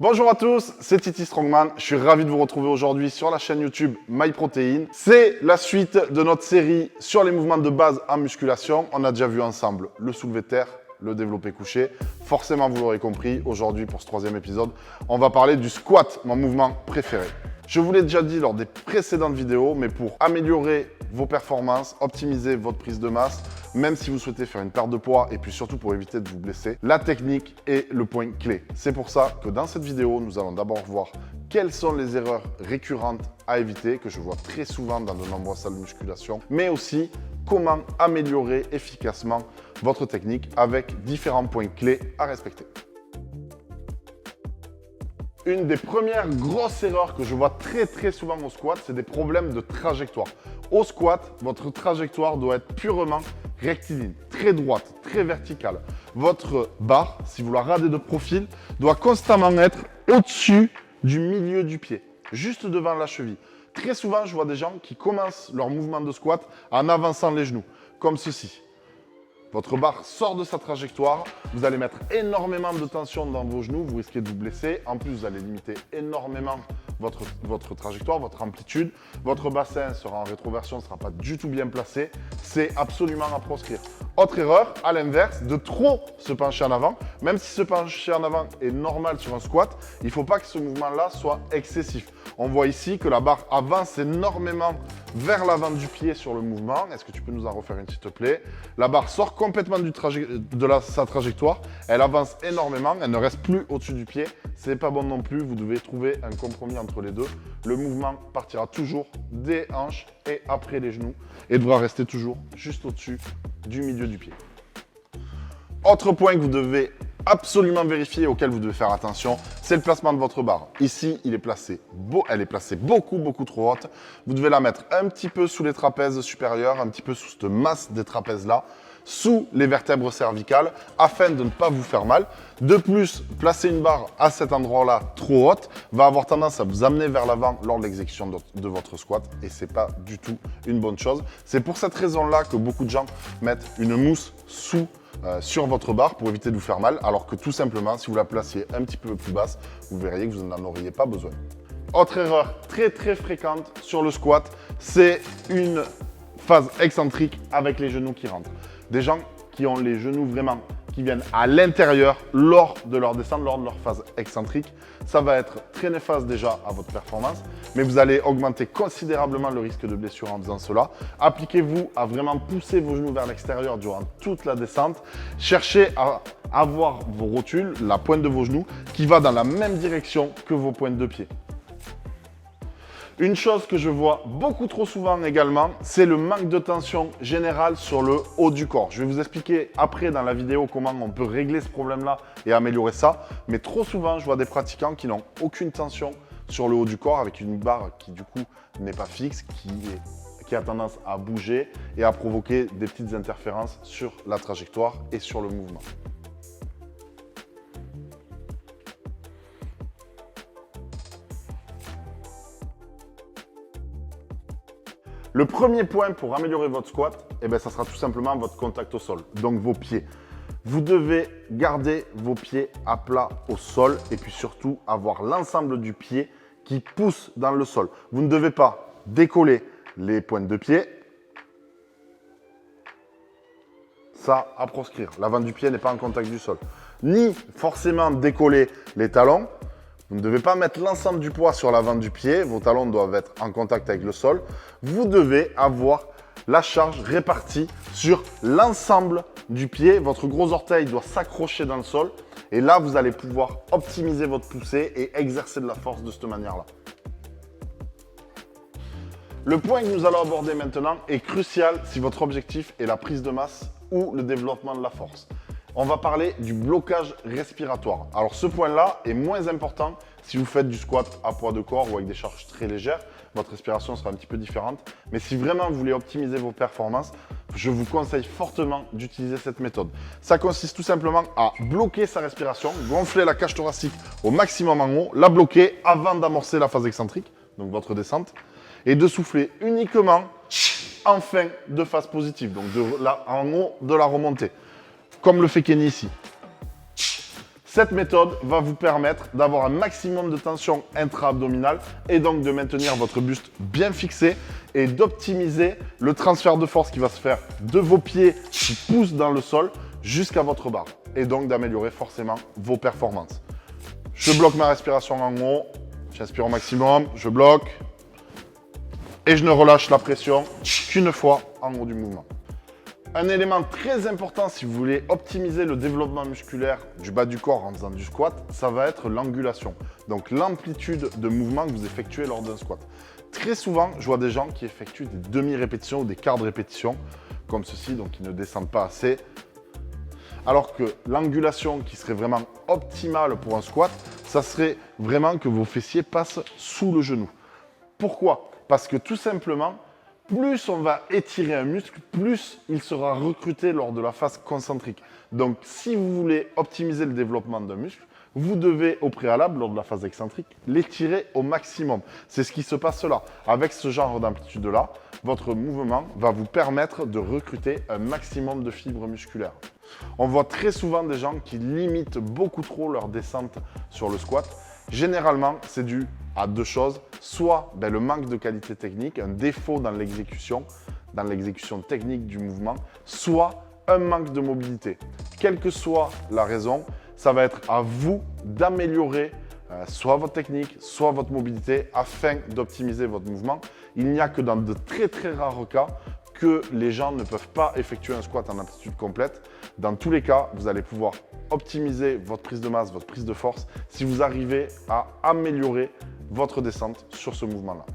Bonjour à tous, c'est Titi Strongman. Je suis ravi de vous retrouver aujourd'hui sur la chaîne YouTube MyProtein. C'est la suite de notre série sur les mouvements de base en musculation. On a déjà vu ensemble le soulevé de terre, le développé couché. Forcément, vous l'aurez compris, aujourd'hui pour ce troisième épisode, on va parler du squat, mon mouvement préféré. Je vous l'ai déjà dit lors des précédentes vidéos, mais pour améliorer vos performances, optimiser votre prise de masse, même si vous souhaitez faire une perte de poids et puis surtout pour éviter de vous blesser, la technique est le point clé. C'est pour ça que dans cette vidéo, nous allons d'abord voir quelles sont les erreurs récurrentes à éviter, que je vois très souvent dans de nombreuses salles de musculation, mais aussi comment améliorer efficacement votre technique avec différents points clés à respecter. Une des premières grosses erreurs que je vois très souvent au squat, c'est des problèmes de trajectoire. Au squat, votre trajectoire doit être purement rectiligne, très droite, très verticale. Votre barre, si vous la radez de profil, doit constamment être au-dessus du milieu du pied, juste devant la cheville. Très souvent, je vois des gens qui commencent leur mouvement de squat en avançant les genoux, comme ceci. Votre barre sort de sa trajectoire, vous allez mettre énormément de tension dans vos genoux, vous risquez de vous blesser. En plus, vous allez limiter énormément votre trajectoire, votre amplitude. Votre bassin sera en rétroversion, ne sera pas du tout bien placé. C'est absolument à proscrire. Autre erreur, à l'inverse, de trop se pencher en avant. Même si se pencher en avant est normal sur un squat, il ne faut pas que ce mouvement-là soit excessif. On voit ici que la barre avance énormément vers l'avant du pied sur le mouvement. Est-ce que tu peux nous en refaire une, s'il te plaît? La barre sort complètement sa trajectoire. Elle avance énormément. Elle ne reste plus au-dessus du pied. Ce n'est pas bon non plus. Vous devez trouver un compromis entre les deux. Le mouvement partira toujours des hanches et après les genoux et devra rester toujours juste au-dessus du milieu du pied. Autre point que vous devez absolument vérifier, auquel vous devez faire attention, c'est le placement de votre barre. Ici, elle est placée beaucoup trop haute. Vous devez la mettre un petit peu sous les trapèzes supérieurs, un petit peu sous cette masse des trapèzes-là, sous les vertèbres cervicales, afin de ne pas vous faire mal. De plus, placer une barre à cet endroit-là trop haute va avoir tendance à vous amener vers l'avant lors de l'exécution de votre squat et ce n'est pas du tout une bonne chose. C'est pour cette raison-là que beaucoup de gens mettent une mousse sur votre barre pour éviter de vous faire mal, alors que tout simplement, si vous la placiez un petit peu plus basse, vous verriez que vous n'en auriez pas besoin. Autre erreur très fréquente sur le squat, c'est une phase excentrique avec les genoux qui rentrent. Des gens qui ont les genoux vraiment qui viennent à l'intérieur lors de leur descente, lors de leur phase excentrique. Ça va être très néfaste déjà à votre performance, mais vous allez augmenter considérablement le risque de blessure en faisant cela. Appliquez-vous à vraiment pousser vos genoux vers l'extérieur durant toute la descente. Cherchez à avoir vos rotules, la pointe de vos genoux, qui va dans la même direction que vos pointes de pied. Une chose que je vois beaucoup trop souvent également, c'est le manque de tension générale sur le haut du corps. Je vais vous expliquer après dans la vidéo comment on peut régler ce problème-là et améliorer ça. Mais trop souvent, je vois des pratiquants qui n'ont aucune tension sur le haut du corps avec une barre qui du coup n'est pas fixe, qui a tendance à bouger et à provoquer des petites interférences sur la trajectoire et sur le mouvement. Le premier point pour améliorer votre squat, ça sera tout simplement votre contact au sol, donc vos pieds. Vous devez garder vos pieds à plat au sol et puis surtout avoir l'ensemble du pied qui pousse dans le sol. Vous ne devez pas décoller les pointes de pied. Ça, à proscrire. L'avant du pied n'est pas en contact du sol. Ni forcément décoller les talons. Vous ne devez pas mettre l'ensemble du poids sur l'avant du pied. Vos talons doivent être en contact avec le sol. Vous devez avoir la charge répartie sur l'ensemble du pied. Votre gros orteil doit s'accrocher dans le sol. Et là, vous allez pouvoir optimiser votre poussée et exercer de la force de cette manière-là. Le point que nous allons aborder maintenant est crucial si votre objectif est la prise de masse ou le développement de la force. On va parler du blocage respiratoire. Alors ce point-là est moins important si vous faites du squat à poids de corps ou avec des charges très légères. Votre respiration sera un petit peu différente. Mais si vraiment vous voulez optimiser vos performances, je vous conseille fortement d'utiliser cette méthode. Ça consiste tout simplement à bloquer sa respiration, gonfler la cage thoracique au maximum en haut, la bloquer avant d'amorcer la phase excentrique, donc votre descente, et de souffler uniquement en fin de phase positive, donc en haut de la remontée. Comme le fait Kenny ici. Cette méthode va vous permettre d'avoir un maximum de tension intra-abdominale et donc de maintenir votre buste bien fixé et d'optimiser le transfert de force qui va se faire de vos pieds qui poussent dans le sol jusqu'à votre barre et donc d'améliorer forcément vos performances. Je bloque ma respiration en haut, j'inspire au maximum, je bloque et je ne relâche la pression qu'une fois en haut du mouvement. Un élément très important si vous voulez optimiser le développement musculaire du bas du corps en faisant du squat, ça va être l'angulation. Donc l'amplitude de mouvement que vous effectuez lors d'un squat. Très souvent, je vois des gens qui effectuent des demi-répétitions ou des quarts de répétition, comme ceci, donc ils ne descendent pas assez. Alors que l'angulation qui serait vraiment optimale pour un squat, ça serait vraiment que vos fessiers passent sous le genou. Pourquoi? Parce que tout simplement, plus on va étirer un muscle, plus il sera recruté lors de la phase concentrique. Donc, si vous voulez optimiser le développement d'un muscle, vous devez au préalable, lors de la phase excentrique, l'étirer au maximum. C'est ce qui se passe là. Avec ce genre d'amplitude-là, votre mouvement va vous permettre de recruter un maximum de fibres musculaires. On voit très souvent des gens qui limitent beaucoup trop leur descente sur le squat. Généralement, c'est dû à deux choses. Soit le manque de qualité technique, un défaut dans l'exécution technique du mouvement, soit un manque de mobilité. Quelle que soit la raison, ça va être à vous d'améliorer soit votre technique, soit votre mobilité afin d'optimiser votre mouvement. Il n'y a que dans de très très rares cas que les gens ne peuvent pas effectuer un squat en amplitude complète. Dans tous les cas, vous allez pouvoir optimiser votre prise de masse, votre prise de force si vous arrivez à améliorer votre descente sur ce mouvement-là.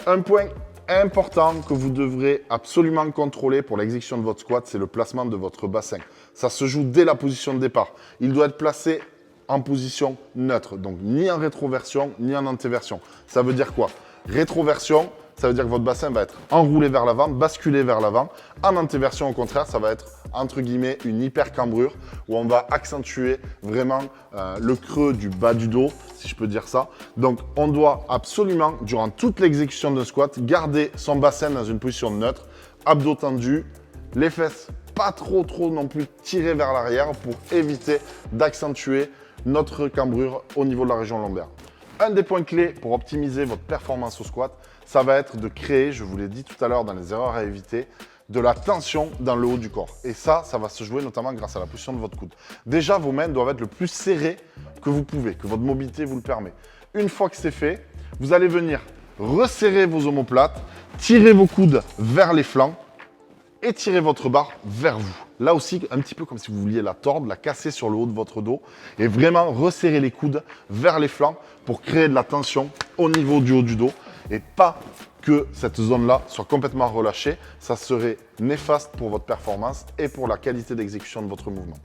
Un point important que vous devrez absolument contrôler pour l'exécution de votre squat, c'est le placement de votre bassin. Ça se joue dès la position de départ. Il doit être placé en position neutre, donc ni en rétroversion, ni en antéversion. Ça veut dire quoi? Rétroversion, ça veut dire que votre bassin va être enroulé vers l'avant, basculé vers l'avant. En antéversion, au contraire, ça va être entre guillemets une hypercambrure où on va accentuer vraiment le creux du bas du dos, si je peux dire ça. Donc, on doit absolument, durant toute l'exécution d'un squat, garder son bassin dans une position neutre, abdos tendus, les fesses pas trop non plus tirées vers l'arrière pour éviter d'accentuer notre cambrure au niveau de la région lombaire. Un des points clés pour optimiser votre performance au squat, ça va être de créer, je vous l'ai dit tout à l'heure dans les erreurs à éviter, de la tension dans le haut du corps. Et ça va se jouer notamment grâce à la position de votre coude. Déjà, vos mains doivent être le plus serrées que vous pouvez, que votre mobilité vous le permet. Une fois que c'est fait, vous allez venir resserrer vos omoplates, tirer vos coudes vers les flancs et tirer votre barre vers vous. Là aussi, un petit peu comme si vous vouliez la tordre, la casser sur le haut de votre dos et vraiment resserrer les coudes vers les flancs pour créer de la tension au niveau du haut du dos et pas que cette zone-là soit complètement relâchée. Ça serait néfaste pour votre performance et pour la qualité d'exécution de votre mouvement.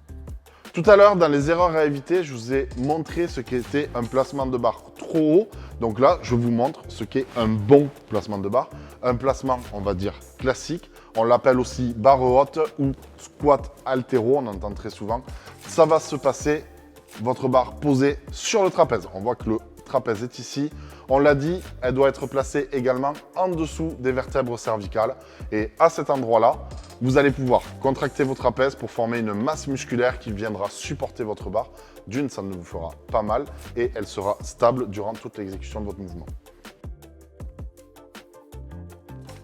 Tout à l'heure, dans les erreurs à éviter, je vous ai montré ce qu'était un placement de barre trop haut. Donc là, je vous montre ce qu'est un bon placement de barre. Un placement, on va dire, classique. On l'appelle aussi barre haute ou squat altéro, on entend très souvent. Ça va se passer, votre barre posée sur le trapèze. On voit que le trapèze est ici. On l'a dit, elle doit être placée également en dessous des vertèbres cervicales. Et à cet endroit-là, vous allez pouvoir contracter vos trapèzes pour former une masse musculaire qui viendra supporter votre barre. D'une, ça ne vous fera pas mal et elle sera stable durant toute l'exécution de votre mouvement.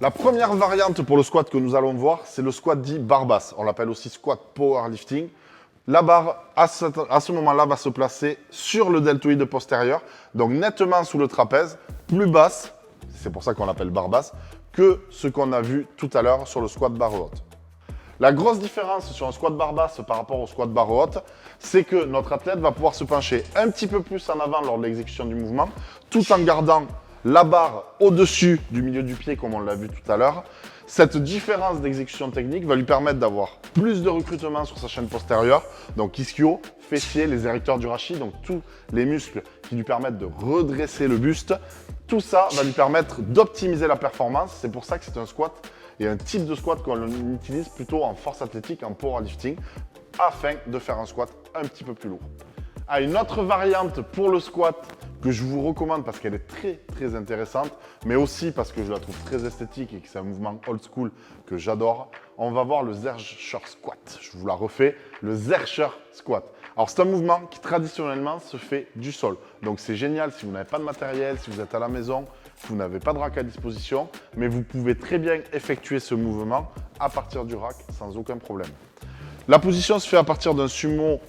La première variante pour le squat que nous allons voir, c'est le squat dit barre basse. On l'appelle aussi squat powerlifting. La barre, à ce moment-là, va se placer sur le deltoïde postérieur, donc nettement sous le trapèze, plus basse, c'est pour ça qu'on l'appelle barre basse, que ce qu'on a vu tout à l'heure sur le squat barre haute. La grosse différence sur un squat barre basse par rapport au squat barre haute, c'est que notre athlète va pouvoir se pencher un petit peu plus en avant lors de l'exécution du mouvement, tout en gardant la barre au-dessus du milieu du pied, comme on l'a vu tout à l'heure. Cette différence d'exécution technique va lui permettre d'avoir plus de recrutement sur sa chaîne postérieure, donc ischio, fessier, les érecteurs du rachis, donc tous les muscles qui lui permettent de redresser le buste. Tout ça va lui permettre d'optimiser la performance. C'est pour ça que c'est un squat et un type de squat qu'on utilise plutôt en force athlétique, en powerlifting, afin de faire un squat un petit peu plus lourd. Une autre variante pour le squat que je vous recommande parce qu'elle est très intéressante, mais aussi parce que je la trouve très esthétique et que c'est un mouvement old school que j'adore. On va voir le Zercher squat. Je vous la refais, le Zercher squat. Alors, c'est un mouvement qui traditionnellement se fait du sol. Donc, c'est génial si vous n'avez pas de matériel, si vous êtes à la maison, si vous n'avez pas de rack à disposition, mais vous pouvez très bien effectuer ce mouvement à partir du rack sans aucun problème. La position se fait à partir d'un sumo,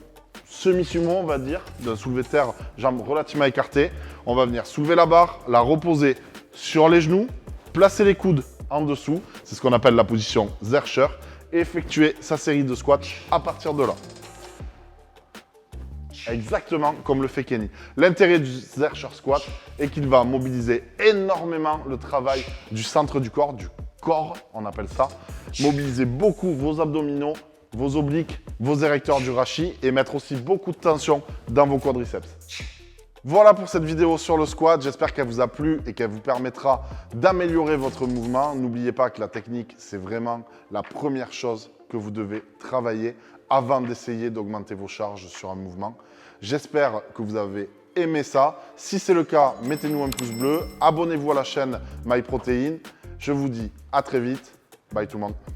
semi-sumo, on va dire, d'un soulevé de terre, jambes relativement écartées. On va venir soulever la barre, la reposer sur les genoux, placer les coudes en dessous, c'est ce qu'on appelle la position Zercher, et effectuer sa série de squats à partir de là. Exactement comme le fait Kenny. L'intérêt du Zercher squat est qu'il va mobiliser énormément le travail du centre du corps, on appelle ça. Mobiliser beaucoup vos abdominaux, vos obliques, vos érecteurs du rachis et mettre aussi beaucoup de tension dans vos quadriceps. Voilà pour cette vidéo sur le squat, j'espère qu'elle vous a plu et qu'elle vous permettra d'améliorer votre mouvement. N'oubliez pas que la technique, c'est vraiment la première chose que vous devez travailler avant d'essayer d'augmenter vos charges sur un mouvement. J'espère que vous avez aimé ça. Si c'est le cas, mettez-nous un pouce bleu, abonnez-vous à la chaîne MyProtein. Je vous dis à très vite. Bye tout le monde.